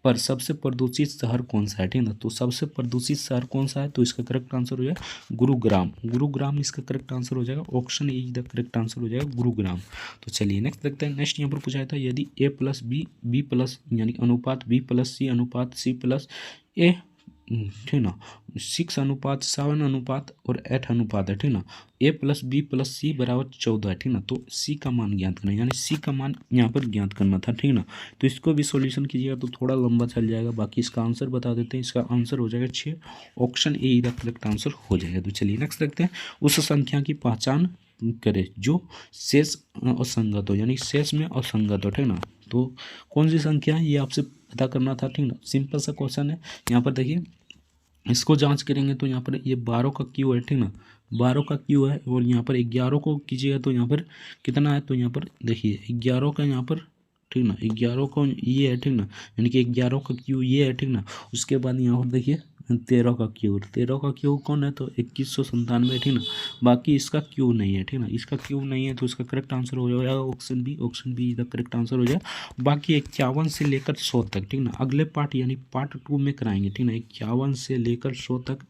पर सबसे प्रदूषित शहर कौन सा है? ठीक ना, तो सबसे प्रदूषित शहर कौन सा है? तो इसका करेक्ट आंसर हो जाएगा गुरुग्राम, गुरुग्राम इसका करेक्ट आंसर हो जाएगा। Option A the correct answer हो जाएगा गुरुग्राम। तो चलिए नेक्स्ट देखते हैं। नेक्स्ट यहाँ पर पूछा था, यदि a प्लस बी प्लस यानी अनुपात b प्लस सी अनुपात c प्लस ए, ठीक ना, 6:7 अनुपात और 8 अनुपात है। ठीक ना, a प्लस बी प्लस सी बराबर 14 है। ठीक ना, तो c का मान ज्ञात करना, यानी c का मान यहाँ पर ज्ञात करना था। ठीक ना, तो इसको भी सॉल्यूशन कीजिएगा तो थोड़ा लंबा चल जाएगा। बाकी इसका आंसर बता देते हैं। इसका आंसर हो जाएगा 6। Option A the correct answer हो जाएगा। तो चलिए नेक्स्ट देखते हैं। उस संख्या की पहचान करे जो शेष असंगत हो, यानी शेष में असंगत हो। ठीक ना, तो कौन सी संख्या है ये आपसे पता करना था। ठीक ना, सिंपल सा क्वेश्चन है। यहाँ पर देखिए, इसको जांच करेंगे तो यहाँ पर ये 12 का क्यू है। ठीक ना, 12 का क्यू है और यहाँ पर 11 को कीजिएगा तो यहाँ पर कितना है? तो यहाँ पर देखिए 11 का यहाँ पर, ठीक ना, 11 को ये है। ठीक ना, यानी कि 11 का क्यू ये है। ठीक ना, उसके बाद यहाँ पर देखिए 13 का क्यू, 13 का क्यू कौन है? तो 2197। ठीक ना, बाकी इसका क्यू नहीं है। ठीक ना, इसका क्यू नहीं है तो इसका करेक्ट आंसर हो जाएगा option B, option B the correct answer हो जाएगा। बाकी 51 से लेकर 100 तक, ठीक ना, अगले पार्ट यानी पार्ट 2 में कराएंगे। ठीक ना, 51 से लेकर 100 तक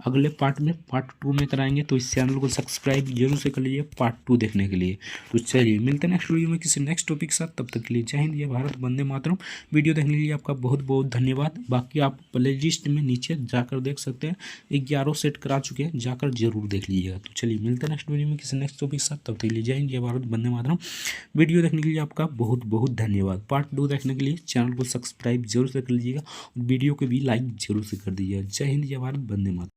अगले पार्ट में पार्ट 2 में कराएंगे। तो इस चैनल को सब्सक्राइब जरूर से कर लीजिए पार्ट 2 देखने के लिए। तो चलिए मिलते हैं नेक्स्ट वीडियो में किसी नेक्स्ट टॉपिक के साथ। तब तक के लिए जय हिंद, जय भारत, वंदे मातरम। वीडियो देखने के लिए आपका बहुत बहुत धन्यवाद। बाकी आप प्ले लिस्ट में नीचे जाकर देख सकते हैं, 11 सेट करा चुके हैं, जाकर जरूर देख लीजिएगा। तो चलिए मिलते हैं नेक्स्ट वीडियो में किसी नेक्स्ट टॉपिक के साथ। तब तक के लिए जय हिंद, जय भारत, वंदे मातरम। वीडियो देखने के लिए आपका बहुत बहुत धन्यवाद। पार्ट 2 देखने के लिए चैनल को सब्सक्राइब जरूर से कर लीजिएगा, वीडियो को भी लाइक जरूर से कर दीजिएगा। जय हिंद, जय भारत, वंदे मातरम।